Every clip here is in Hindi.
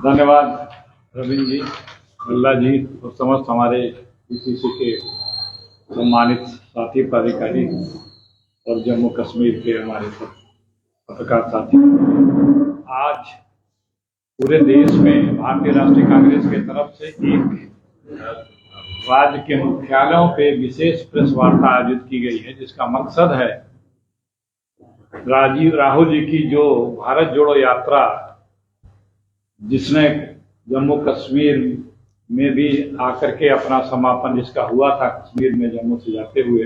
धन्यवाद रविंद्र जी, बिरला जी और समस्त हमारे पीसीसी के सम्मानित साथी पदाधिकारी और जम्मू कश्मीर के हमारे पत्रकार साथी। आज पूरे देश में भारतीय राष्ट्रीय कांग्रेस की तरफ से एक राज्य के मुख्यालयों पे विशेष प्रेस वार्ता आयोजित की गई है, जिसका मकसद है राहुल जी की जो भारत जोड़ो यात्रा, जिसने जम्मू कश्मीर में भी आकर के अपना समापन जिसका हुआ था, कश्मीर में जम्मू से जाते हुए,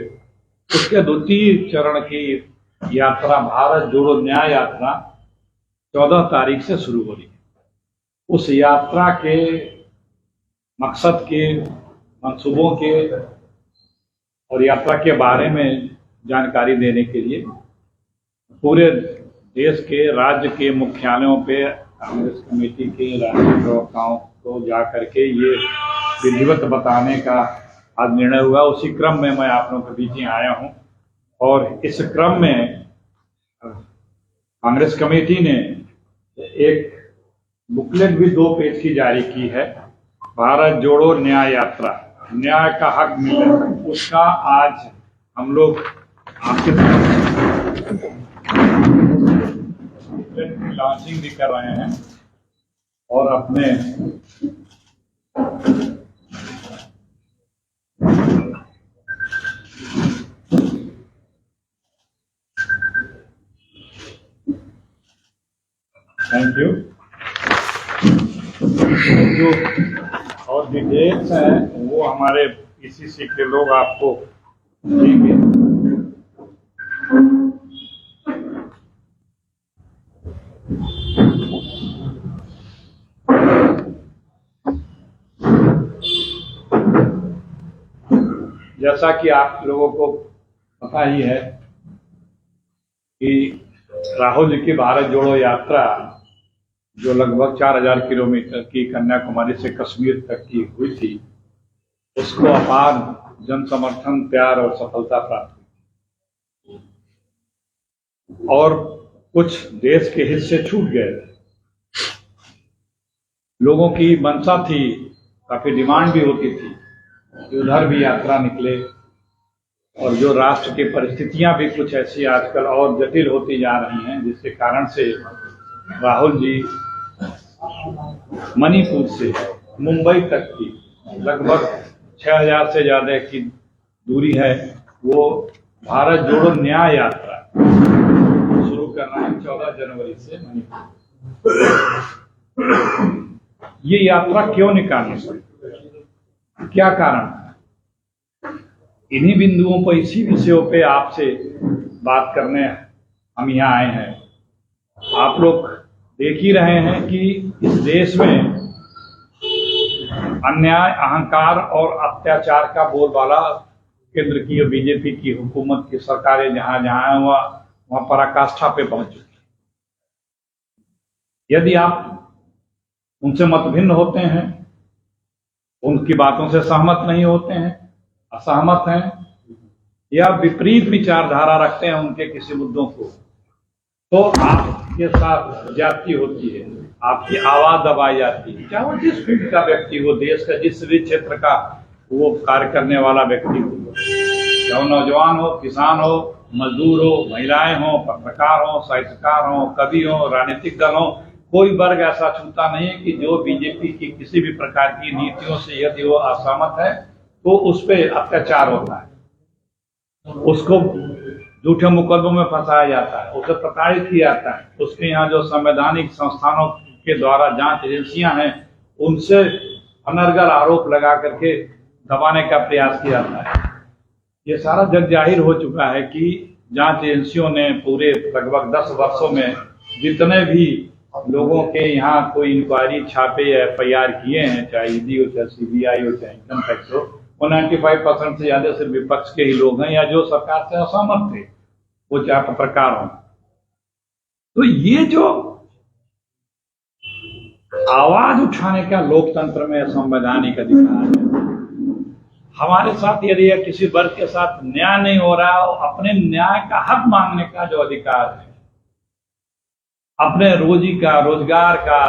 उसके द्वितीय चरण की यात्रा भारत जोड़ो न्याय यात्रा 14 तारीख से शुरू हो रही है। उस यात्रा के मकसद के, मंसूबों के और यात्रा के बारे में जानकारी देने के लिए पूरे देश के राज्य के मुख्यालयों पे कांग्रेस कमेटी के राष्ट्रीय प्रवक्ताओं को जा करके ये विधिवत बताने का आज निर्णय हुआ। उसी क्रम में मैं आप लोगों के बीच ही आया हूं और इस क्रम में कांग्रेस कमेटी ने एक बुकलेट भी 2 पेज की जारी की है। भारत जोड़ो न्याय यात्रा, न्याय का हक मिले, उसका आज हम लोग आपके लॉन्चिंग भी कर रहे हैं और अपने थैंक यू। जो और डिटेल्स हैं वो हमारे पीसीसी के लोग आपको देंगे। जैसा कि आप लोगों को पता ही है कि राहुल जी की भारत जोड़ो यात्रा जो लगभग 4000 किलोमीटर की कन्याकुमारी से कश्मीर तक की हुई थी, उसको अपार जन समर्थन, प्यार और सफलता प्राप्त हुई और कुछ देश के हिस्से छूट गए। लोगों की मंशा थी, काफी डिमांड भी होती थी कि उधर भी यात्रा निकले, और जो राष्ट्र की परिस्थितियां भी कुछ ऐसी आजकल और जटिल होती जा रही हैं, जिसके कारण से राहुल जी मणिपुर से मुंबई तक की लगभग 6000 से ज्यादा की दूरी है, वो भारत जोड़ो न्याय यात्रा शुरू कर रहे हैं 14 जनवरी से मणिपुर। ये यात्रा क्यों निकालनी पड़ी, क्या कारण है? इन्हीं बिंदुओं पर, इसी विषयों पे आपसे बात करने हम यहाँ आए हैं। आप लोग देख ही रहे हैं कि इस देश में अन्याय, अहंकार और अत्याचार का बोलबाला केंद्र की और बीजेपी की हुकूमत की सरकारें जहां जहां वहां पराकाष्ठा पे पहुंच चुकी है। यदि आप उनसे मतभिन्न होते हैं, उनकी बातों से सहमत नहीं होते हैं, असहमत हैं या विपरीत विचारधारा रखते हैं उनके किसी मुद्दों को, तो आपके साथ ज्यादती होती है, आपकी आवाज दबाई जाती है। चाहे वो जिस फील्ड का व्यक्ति हो, देश का जिस भी क्षेत्र का वो कार्य करने वाला व्यक्ति हो, चाहे नौजवान हो, किसान हो, मजदूर हो, महिलाएं हो, पत्रकार हो, साहित्यकार हो, कवि हो, राजनीतिक दल हो, कोई वर्ग ऐसा छूता नहीं है कि जो बीजेपी की किसी भी प्रकार की नीतियों से यदि वो असहमत है तो उस पर अत्याचार होता है, उसको झूठे मुकदमों में फंसाया जाता है, उसे प्रताड़ित किया जाता है। उसके यहाँ जो संवैधानिक संस्थानों के द्वारा जांच एजेंसियां हैं, उनसे अनर्गल आरोप लगा करके दबाने का प्रयास किया जाता है। ये सारा जग जाहिर हो चुका है कि जांच एजेंसियों ने पूरे लगभग 10 वर्षों में जितने भी लोगों के यहाँ कोई इंक्वायरी, छापे या FIR किए हैं, चाहे ईडी हो, चाहे CBI हो, चाहे इनकम टैक्स हो, वो 95% से ज्यादा सिर्फ विपक्ष के ही लोग हैं या जो सरकार से असहमत थे, वो चाहे पत्रकार हो। तो ये जो आवाज उठाने का लोकतंत्र में संवैधानिक अधिकार है, हमारे साथ यदि किसी वर्ग के साथ न्याय नहीं हो रहा है, अपने न्याय का हक मांगने का जो अधिकार है, अपने रोजी का, रोजगार का,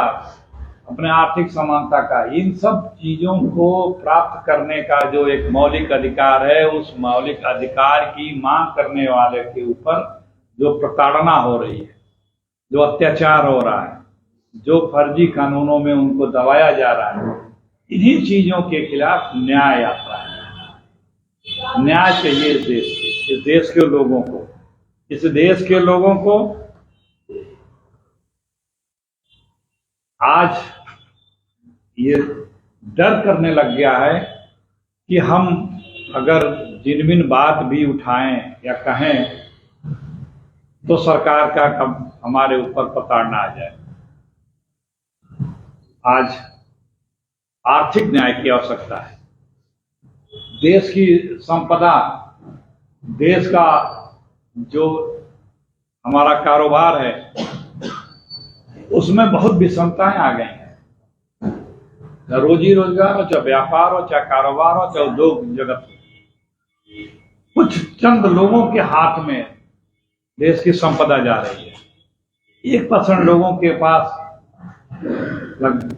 अपने आर्थिक समानता का, इन सब चीजों को प्राप्त करने का जो एक मौलिक अधिकार है, उस मौलिक अधिकार की मांग करने वाले के ऊपर जो प्रताड़ना हो रही है, जो अत्याचार हो रहा है, जो फर्जी कानूनों में उनको दबाया जा रहा है, इन्हीं चीजों के खिलाफ न्याय यात्रा है। न्याय चाहिए इस देश के लोगों को। इस देश के लोगों को आज ये डर करने लग गया है कि हम अगर जिनमिन बात भी उठाएं या कहें तो सरकार का कब हमारे ऊपर प्रताड़ना आ जाए। आज आर्थिक न्याय की आवश्यकता है। देश की संपदा, देश का जो हमारा कारोबार है, उसमें बहुत विषमताएं आ गई हैं। चाहे रोजी रोजगार हो, चाहे व्यापार हो, चाहे कारोबार हो, चाहे उद्योग जगत हो, कुछ चंद लोगों के हाथ में देश की संपदा जा रही है। 1% लोगों के पास लगभग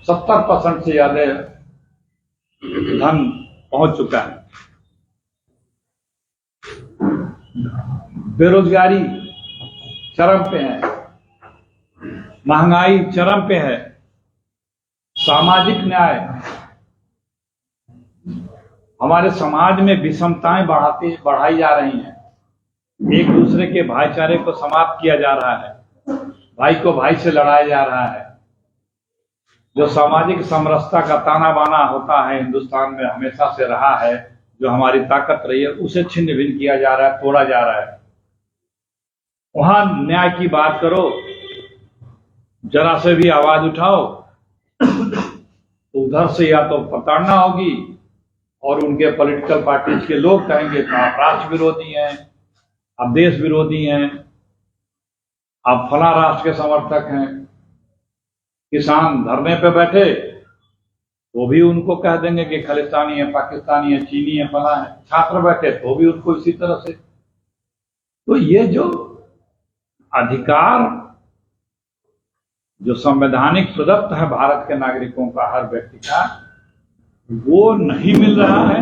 70% से ज्यादा धन पहुंच चुका है। बेरोजगारी चरम पे है, महंगाई चरम पे है, सामाजिक न्याय, हमारे समाज में विषमताएं बढ़ाई जा रही हैं। एक दूसरे के भाईचारे को समाप्त किया जा रहा है, भाई को भाई से लड़ाया जा रहा है। जो सामाजिक समरसता का ताना बाना होता है, हिंदुस्तान में हमेशा से रहा है, जो हमारी ताकत रही है, उसे छिन्न भिन्न किया जा रहा है, तोड़ा जा रहा है। वहां न्याय की बात करो, जरा से भी आवाज उठाओ तो उधर से या तो प्रताड़ना होगी और उनके पॉलिटिकल पार्टीज के लोग कहेंगे कि आप राष्ट्र विरोधी हैं, आप देश विरोधी हैं, आप फला राष्ट्र के समर्थक हैं। किसान धरने पे बैठे वो भी उनको कह देंगे कि खालिस्तानी है, पाकिस्तानी है, चीनी है, फला है। छात्र बैठे तो भी उनको इसी तरह से। तो ये जो अधिकार जो संवैधानिक प्रदत्त है भारत के नागरिकों का, हर व्यक्ति का, वो नहीं मिल रहा है।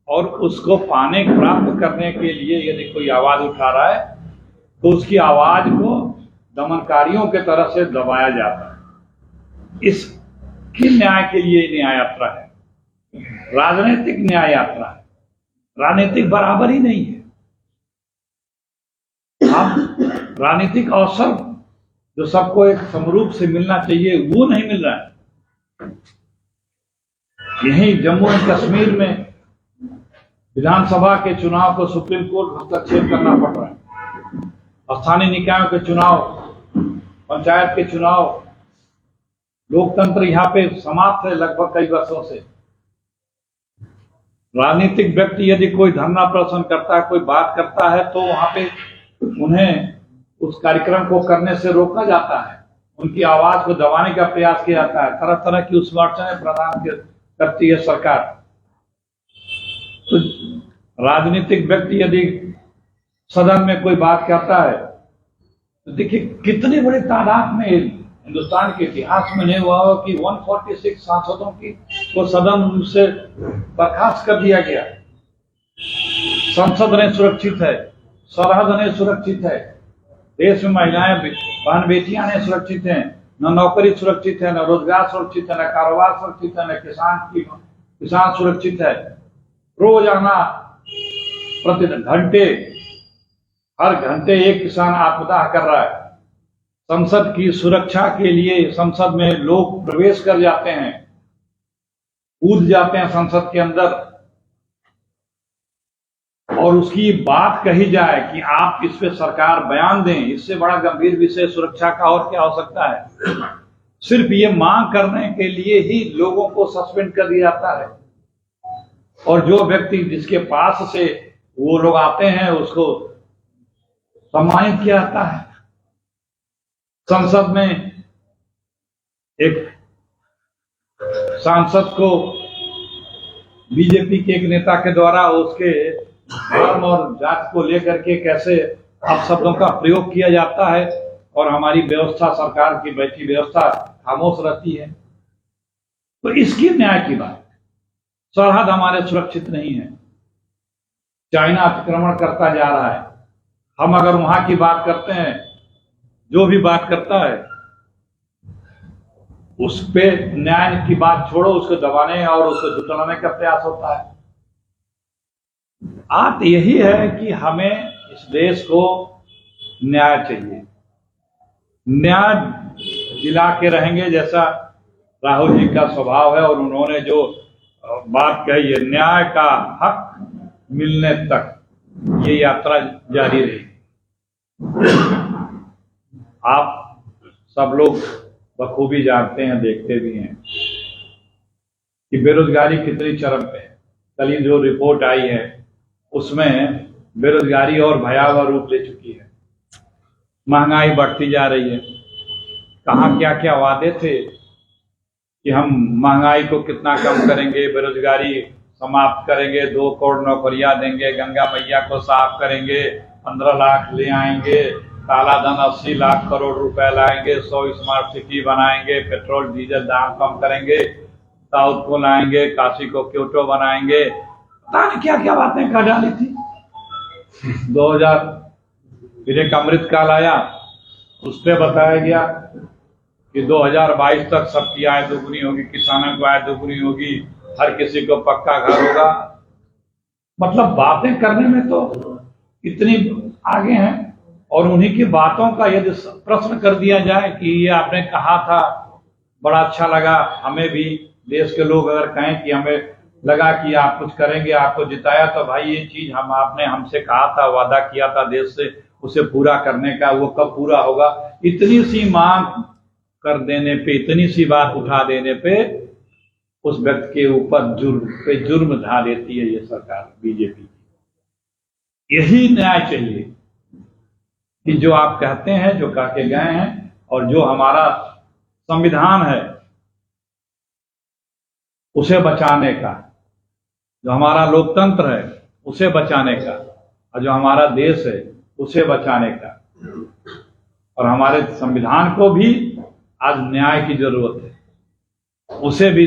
और उसको पाने, प्राप्त करने के लिए यदि कोई आवाज उठा रहा है तो उसकी आवाज को दमनकारियों के तरफ से दबाया जाता है। इसकी न्याय के लिए न्याय यात्रा है, राजनीतिक न्याय यात्रा है। राजनीतिक बराबर ही नहीं है। अब राजनीतिक अवसर जो सबको एक समरूप से मिलना चाहिए, वो नहीं मिल रहा है। यहीं जम्मू एंड कश्मीर में विधानसभा के चुनाव को सुप्रीम कोर्ट हस्तक्षेप करना पड़ रहा है। स्थानीय निकायों के चुनाव, पंचायत के चुनाव, लोकतंत्र यहाँ पे समाप्त है लगभग कई वर्षों से। राजनीतिक व्यक्ति यदि कोई धरना प्रदर्शन करता है, कोई बात करता है, तो वहां पे उन्हें उस कार्यक्रम को करने से रोका जाता है, उनकी आवाज को दबाने का प्रयास किया जाता है, तरह तरह की उस अड़चनें प्रदान करती है सरकार। तो राजनीतिक व्यक्ति यदि सदन में कोई बात करता है तो देखिए कितनी बड़ी तादाद में, हिंदुस्तान के इतिहास में नहीं हुआ हो कि 146 सांसदों को सदन से बर्खास्त कर दिया गया। संसद ने सुरक्षित है, सरहद ने सुरक्षित है, देश में महिलाएं, बहन बेटियां ने सुरक्षित हैं, न नौकरी सुरक्षित है, न रोजगार सुरक्षित है, न कारोबार सुरक्षित है, न किसान सुरक्षित है। रोजाना प्रति घंटे, हर घंटे एक किसान आत्मदाह कर रहा है। संसद की सुरक्षा के लिए संसद में लोग प्रवेश कर जाते हैं, कूद जाते हैं संसद के अंदर, और उसकी बात कही जाए कि आप इस पे सरकार बयान दें। इससे बड़ा गंभीर विषय सुरक्षा का और क्या हो सकता है। सिर्फ ये मांग करने के लिए ही लोगों को सस्पेंड कर दिया जाता है, और जो व्यक्ति जिसके पास से वो लोग आते हैं उसको सम्मानित किया जाता है। संसद में एक सांसद को बीजेपी के एक नेता के द्वारा उसके धर्म और जात को लेकर के कैसे अपशब्दों का प्रयोग किया जाता है और हमारी व्यवस्था, सरकार की बैठी व्यवस्था खामोश रहती है। तो इसकी न्याय की बात, सरहद हमारे सुरक्षित नहीं है, चाइना अतिक्रमण करता जा रहा है। हम अगर वहां की बात करते हैं, जो भी बात करता है उस पे न्याय की बात छोड़ो, उसको दबाने और उसको जुटाने का प्रयास होता है। बात यही है कि हमें इस देश को न्याय चाहिए। न्याय दिला के रहेंगे, जैसा राहुल जी का स्वभाव है, और उन्होंने जो बात कही है, न्याय का हक मिलने तक ये यात्रा जारी रहेगी। आप सब लोग बखूबी जानते हैं, देखते भी हैं कि बेरोजगारी कितनी चरम पे है। कल ही जो रिपोर्ट आई है उसमें बेरोजगारी और भयावह रूप ले चुकी है, महंगाई बढ़ती जा रही है। कहाँ क्या क्या वादे थे कि हम महंगाई को कितना कम करेंगे, बेरोजगारी समाप्त करेंगे, 2 करोड़ नौकरियां देंगे, गंगा मैया को साफ करेंगे, 15 लाख ले आएंगे, काला धन 80 लाख करोड़ रुपए लाएंगे, 100 स्मार्ट सिटी बनाएंगे, पेट्रोल डीजल दाम कम करेंगे, साउथ को लाएंगे, काशी को क्योटो बनाएंगे, पता नहीं क्या क्या बातें कर डाली थी। 2000 फिर एक अमृत काल आया, उस पर बताया गया कि 2022 तक सबकी आय दोगुनी होगी, किसानों की आय दोगुनी होगी, हर किसी को पक्का घर होगा। मतलब बातें करने में तो इतनी आगे हैं, और उन्हीं की बातों का यदि प्रश्न कर दिया जाए कि ये आपने कहा था, बड़ा अच्छा लगा, हमें भी देश के लोग अगर कहें कि हमें लगा कि आप कुछ करेंगे, आपको जिताया, तो भाई ये चीज आपने हमसे कहा था, वादा किया था देश से, उसे पूरा करने का, वो कब पूरा होगा। इतनी सी मांग कर देने पे, इतनी सी बात उठा देने पे उस व्यक्ति के ऊपर जुर्म ढा देती है ये सरकार बीजेपी। यही न्याय चाहिए कि जो आप कहते हैं, जो कह के गए हैं, और जो हमारा संविधान है उसे बचाने का, जो हमारा लोकतंत्र है उसे बचाने का, और जो हमारा देश है उसे बचाने का, और हमारे संविधान को भी आज न्याय की जरूरत है, उसे भी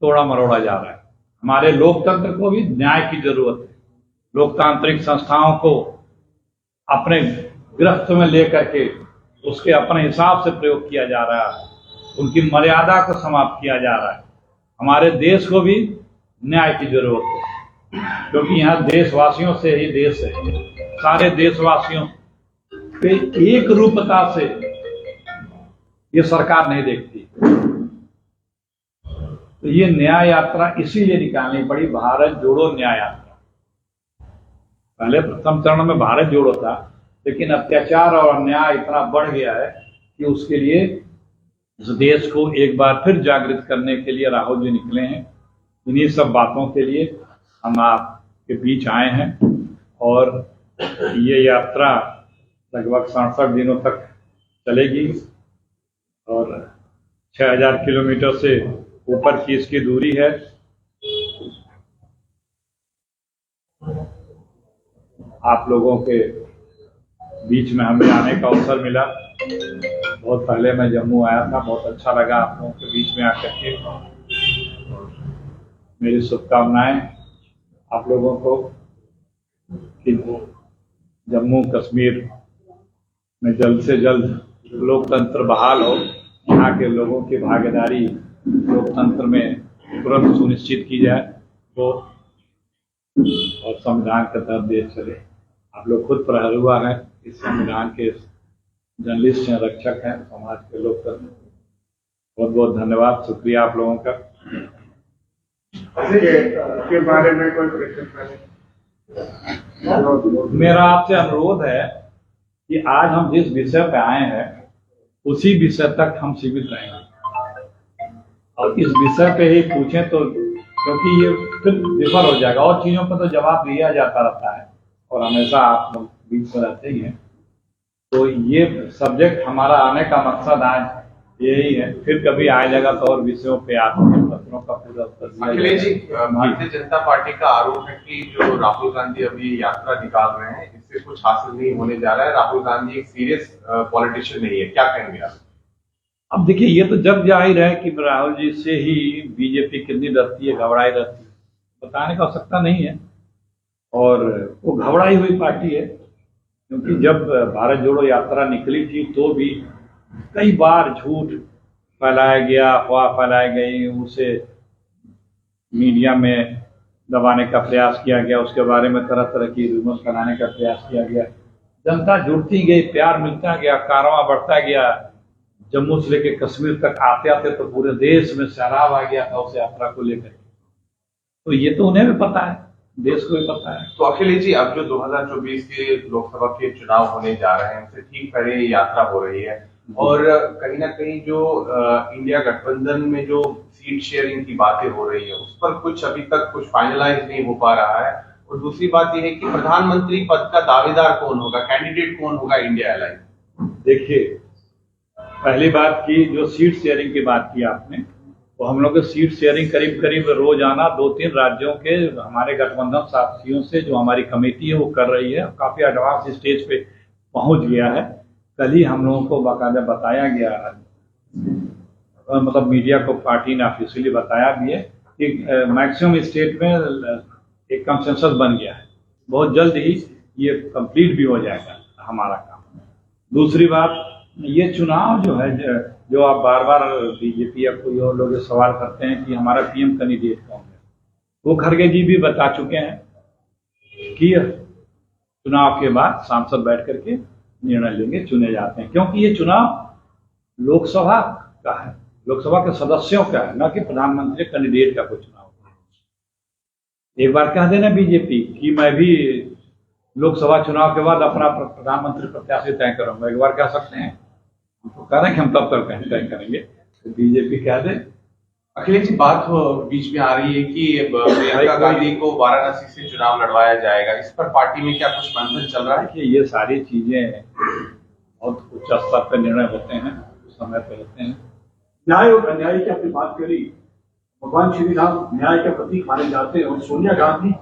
तोड़ा मरोड़ा जा रहा है। हमारे लोकतंत्र को भी न्याय की जरूरत है। लोकतांत्रिक संस्थाओं को अपने गिरफ्त में लेकर के उसके अपने हिसाब से प्रयोग किया जा रहा है, उनकी मर्यादा को समाप्त किया जा रहा है। हमारे देश को भी न्याय की जरूरत है, क्योंकि यहाँ देशवासियों से ही देश है। सारे देशवासियों के एक रूपता से ये सरकार नहीं देखती। तो ये न्याय यात्रा इसीलिए निकालनी पड़ी, भारत जोड़ो न्याय यात्रा। पहले प्रथम चरण में भारत जोड़ो था, लेकिन अत्याचार और अन्याय इतना बढ़ गया है कि उसके लिए इस देश को एक बार फिर जागृत करने के लिए राहुल जी निकले हैं। इन्हीं सब बातों के लिए हम आपके बीच आए हैं, और ये यात्रा लगभग 67 दिनों तक चलेगी, और 6000 किलोमीटर से ऊपर की इसकी दूरी है। आप लोगों के बीच में हमें आने का अवसर मिला। बहुत पहले मैं जम्मू आया था, बहुत अच्छा लगा आप लोगों के बीच में आकर के। मेरी शुभकामनाएं आप लोगों को कि जम्मू कश्मीर में जल्द से जल्द लोकतंत्र बहाल हो, यहाँ के लोगों की भागीदारी लोकतंत्र में तुरंत सुनिश्चित की जाए, तो और संविधान के तहत देश चले। आप लोग खुद प्रहरुआ हैं, इस संविधान के जर्नलिस्ट हैं, रक्षक हैं समाज के लोकतंत्र। बहुत बहुत धन्यवाद, शुक्रिया आप लोगों का। के बारे में कोई प्रश्न? मेरा आपसे अनुरोध है कि आज हम जिस विषय पे आए हैं उसी विषय तक हम सीमित रहेंगे, और इस विषय पे ही पूछें तो, क्योंकि ये फिर विफल हो जाएगा। और चीजों पर तो जवाब दिया जाता रहता है, और हमेशा आप लोग बीच में रहते ही हैं। तो ये सब्जेक्ट हमारा आने का मकसद आज यही है। फिर कभी आ जाएगा तो और विषयों पे आपके प्रश्नों का पूरा उत्तर। अखिलेश जी, भारतीय जनता पार्टी का आरोप है कि जो राहुल गांधी अभी यात्रा निकाल रहे हैं, इससे उससे कुछ हासिल नहीं होने जा रहा है, राहुल गांधी एक सीरियस पॉलिटिशियन नहीं है, क्या कहेंगे आप? अब देखिए, ये तो जग जाहिर है कि राहुल जी से ही बीजेपी कितनी डरती है, घबराई रहती है, बताने की आवश्यकता नहीं है। और वो घबराई हुई पार्टी है, क्योंकि जब भारत जोड़ो यात्रा निकली थी तो भी कई बार झूठ फैलाया गया, अफवाह फैलाई गई, उसे मीडिया में दबाने का प्रयास किया गया, उसके बारे में तरह तरह की रूमर्स फैलाने का प्रयास किया गया। जनता जुड़ती गई, प्यार मिलता गया, कारवां बढ़ता गया। जम्मू से लेकर कश्मीर तक आते आते तो पूरे देश में सैलाब आ गया था उस यात्रा को लेकर। तो ये तो उन्हें भी पता है, देश को भी पता है। तो अखिलेश जी, अब जो 2024 के लोकसभा के चुनाव होने जा रहे हैं, उससे ठीक पहले ये यात्रा हो रही है, और कहीं ना कहीं जो इंडिया गठबंधन में जो सीट शेयरिंग की बातें हो रही है, उस पर कुछ अभी तक कुछ फाइनलाइज नहीं हो पा रहा है। और दूसरी बात यह है कि प्रधानमंत्री पद का दावेदार कौन होगा, कैंडिडेट कौन होगा इंडिया अलायंस? देखिए, पहली बात की जो सीट शेयरिंग की बात की आपने, तो हम लोग की सीट शेयरिंग करीब करीब रोजाना 2-3 राज्यों के हमारे गठबंधन साथियों से जो हमारी कमेटी है वो कर रही है, काफी एडवांस स्टेज पे पहुंच गया है। कल ही हम लोगों को बाकायदा बताया गया है, मतलब मीडिया को पार्टी ने ऑफिशियली बताया भी है कि मैक्सिमम स्टेट में एक कंसेंसस बन गया है, बहुत जल्द ही ये कंप्लीट भी हो जाएगा हमारा काम। दूसरी बात, ये चुनाव जो है, जो आप बार बार बीजेपी या कोई और लोग सवाल करते हैं कि हमारा पीएम कैंडिडेट कौन है, वो खड़गे जी भी बता चुके हैं कि चुनाव के बाद सांसद बैठ करके निर्णय लेंगे, चुने जाते हैं, क्योंकि ये चुनाव लोकसभा का है, लोकसभा के सदस्यों का है, न कि प्रधानमंत्री कैंडिडेट का कोई चुनाव। एक बार कह देना बीजेपी कि मैं भी लोकसभा चुनाव के बाद अपना प्रधानमंत्री प्रत्याशी तय करूंगा, एक बार कह सकते हैं, तो कह रहे हैं कि हम तब तक तय करेंगे, तो बीजेपी कह दे। अखिलेश जी, बात बीच में आ रही है कि प्रियंका गांधी को वाराणसी से चुनाव लड़वाया जाएगा, इस पर पार्टी में क्या कुछ मंथन चल रहा है? कि ये सारी चीजें बहुत उच्च स्तर पर निर्णय होते हैं, समय पे होते हैं। न्याय और अन्याय की आपने बात करी, भगवान श्री राम न्याय के प्रतीक माने जाते हैं, और सोनिया गांधी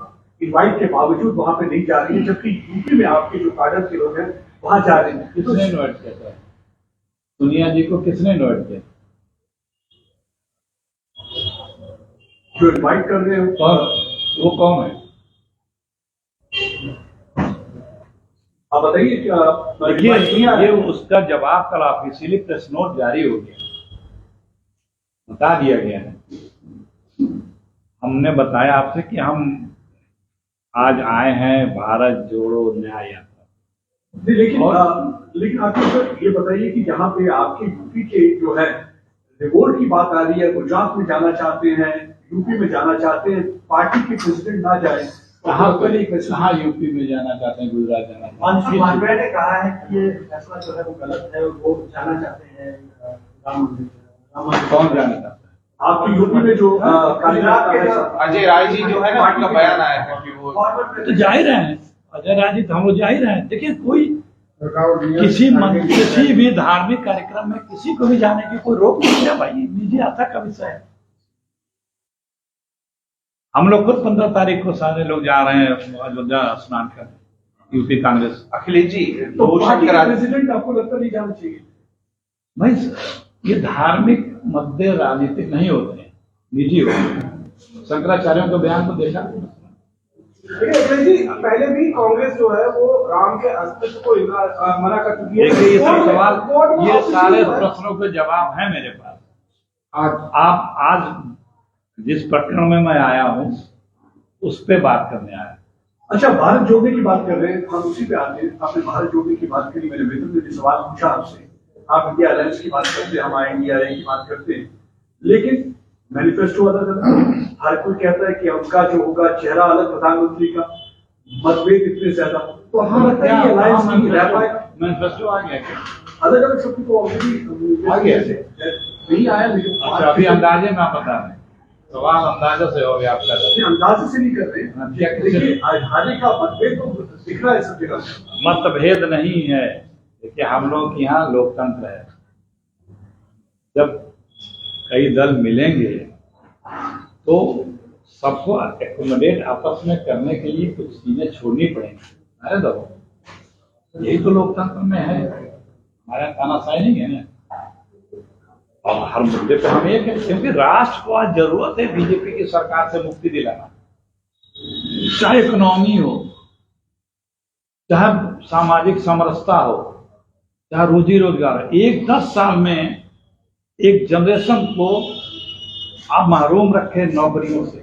इनवाइट के बावजूद वहां पे नहीं जा रही है, जबकि यूपी में आपके जो काडर के लोग हैं वहां जा रहे हैं। किसने इन्वाइट किया था? सोनिया जी को किसने इन्वाइट किया? जो इनवाइट कर रहे हो और वो कौन है? आप बताइए क्या? देखिए, ये उसका जवाब कल ऑफिशियली प्रेस नोट जारी हो गया, बता दिया गया है। हमने बताया आपसे कि हम आज आए हैं भारत जोड़ो न्याय यात्रा। लेकिन आपको सर ये बताइए कि यहाँ पे आपके यूपी के जो है रिवोल्ट की बात आ रही है, गुजरात में जाना चाहते हैं, यूपी में जाना चाहते हैं, पार्टी के प्रेसिडेंट ना जाए, कहाँ यूपी में जाना चाहते हैं, गुजरात जाना चाहते हैं? मालवीय ने कहा है कि ये फैसला जो है वो गलत है, वो जाना चाहते हैं राम मंदिर। कौन जाना चाहता है? आपकी यूपी में जो अजय राय जी जो है ना, उनका बयान आया है कि वो तो जा ही रहे हैं, अजय राय जी तो हम लोग जा ही रहे हैं। देखिए, कोई किसी भी धार्मिक कार्यक्रम में किसी को भी जाने की कोई रोक नहीं है भाई, निजी आस्था का विषय है। हम लोग खुद 15 तारीख को सारे लोग जा रहे हैं अयोध्या स्नान करने, यूपी कांग्रेस। अखिलेश जी, तो प्रेसिडेंट आपको लगता नहीं जाना चाहिए? भाई, ये धार्मिक मुद्दे राजनीतिक नहीं होते हैं, निजी होते हैं। शंकराचार्यों के बयान को देखा, पहले भी कांग्रेस जो है वो राम के अस्तित्व को मना कर चुकी है। देखिए, ये सब सवाल, ये सारे प्रश्नों के जवाब है मेरे पास। आप आज जिस प्रकरण में मैं आया हूँ उस पे बात करने आया। अच्छा, भारत जोड़ने की बात कर रहे हैं, हम उसी पे आते हैं। आपने भारत जोड़ने की बात करी, मेरे मित्र ने भी सवाल पूछा आपसे, आप इंडिया अलायंस की बात करते हैं, हम INDIA की बात करते हैं, लेकिन मैनिफेस्टो अलग अलग, हर कोई कहता है कि उनका जो होगा चेहरा अलग, प्रधानमंत्री का मतभेद इतने ज्यादा, तो हमें लगता है कि अलायंस नहीं रह पाए। मैनिफेस्टो आ गया क्या? अलग अलग शब्द को ऑलरेडी आ गया नहीं आया। अच्छा, अभी अंदाजे में आप बता रहे हैं, सवाल अंदाजे से हो गया आपका? अंदाजे से नहीं कर रहे हैं, देखिए आधारे का मतभेद तो दिख रहा है सब जगह। मतभेद नहीं है, देखिए हम लोग यहाँ लोकतंत्र है, जब कई दल मिलेंगे तो सबको एकोमोडेट आपस में करने के लिए कुछ चीजें छोड़नी पड़ेंगी। अरे दो यही तो लोकतंत्र में है, हमारा तानाशाही नहीं है ना। और हर मुद्दे पे हम एक है, क्योंकि राष्ट्र को आज जरूरत है बीजेपी की सरकार से मुक्ति दिलाना। चाहे इकोनॉमी हो, चाहे सामाजिक समरसता हो, चाहे रोजी रोजगार। 10 साल में एक जनरेशन को आप महरूम रखे नौकरियों से,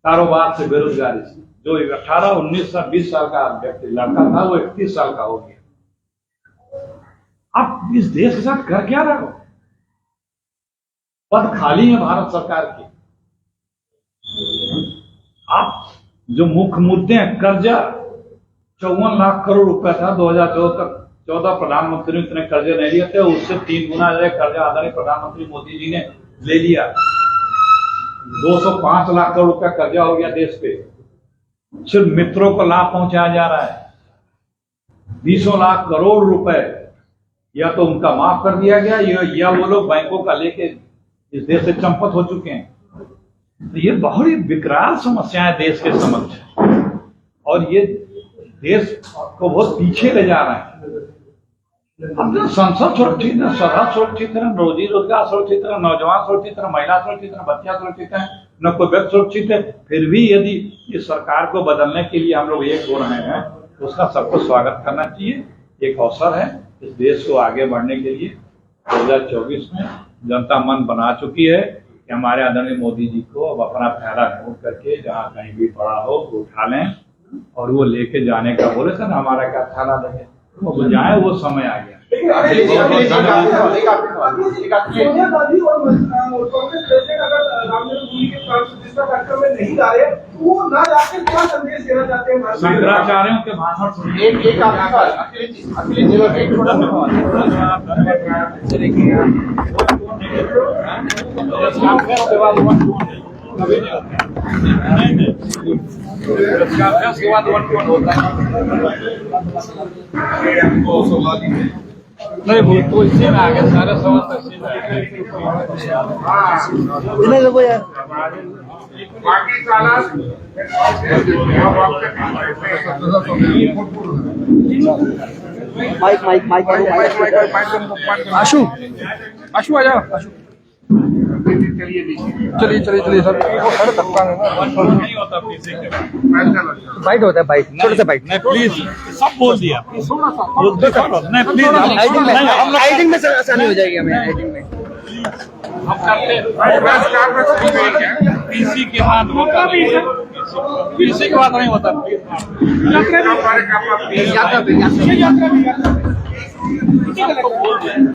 कारोबार से, बेरोजगारी से। जो 18, 19, 20 साल का व्यक्ति लड़का था वो 31 साल का हो गया। आप इस देश के साथ कर क्या रहे हो? पद खाली है भारत सरकार की। आप जो मुख्य मुद्दे हैं, कर्जा 54 लाख करोड़ रुपए था 2014 तक। 14 प्रधानमंत्री ने इतने कर्जे नहीं लिए थे, उससे 3 गुना ज्यादा कर्जा आदरणीय प्रधानमंत्री मोदी जी ने ले लिया। 205 लाख करोड़ रुपया कर्जा हो गया देश पे। सिर्फ मित्रों को लाभ पहुंचाया जा रहा है। 20 लाख करोड़ रुपए या तो उनका माफ कर दिया गया, या वो लोग बैंकों का लेके इस देश से चंपत हो चुके हैं। तो ये बहुत ही विकराल समस्या है देश के समक्ष, और ये देश को बहुत पीछे ले जा रहे हैं। अब जो संसद सुरक्षित है, सरहद सुरक्षित है, रोजी रोजगार सुरक्षित है, नौजवान सुरक्षित है, महिला सुरक्षित है, बच्चा सुरक्षित है, न कोई व्यक्ति सुरक्षित है। फिर भी यदि इस सरकार को बदलने के लिए हम लोग एक हो रहे हैं तो उसका सबको स्वागत करना चाहिए। एक अवसर है इस देश को आगे बढ़ने के लिए। 2024 में जनता मन बना चुकी है कि हमारे आदरणीय मोदी जी को अब अपना फैला नोट करके जहाँ कहीं भी पड़ा हो वो उठा लें और वो लेके जाने का बोले सर हमारा क्या थाना लगे वो जाए, वो समय आ गया। सोनिया गांधी और कांग्रेस प्रेसिडेंट अगर रामदेव मोदी के प्रतिष्ठा कार्यक्रम में नहीं जा रहे तो वो ना जाकर क्या संदेश देना चाहते हैं? शंकराचार्यों के भाषण सुनिए। एक अखिलेश उसके बाद होता है नहीं वो तो इसी में आ गया, सारे सवाल तो इसी में नहीं लोगों यार बाकी साला माइक आशु आशु आ जाओ आशु चलिए सर वो खड़े धक्का नहीं होता बाइट होता है बाइट छोटा सा बाइट नहीं प्लीज सब बोल दिया नहीं प्लीज एडिटिंग में आसानी हो जाएगी हमें एडिटिंग में हम करते पीसी के बाद होता पीसी के बाद नहीं होता।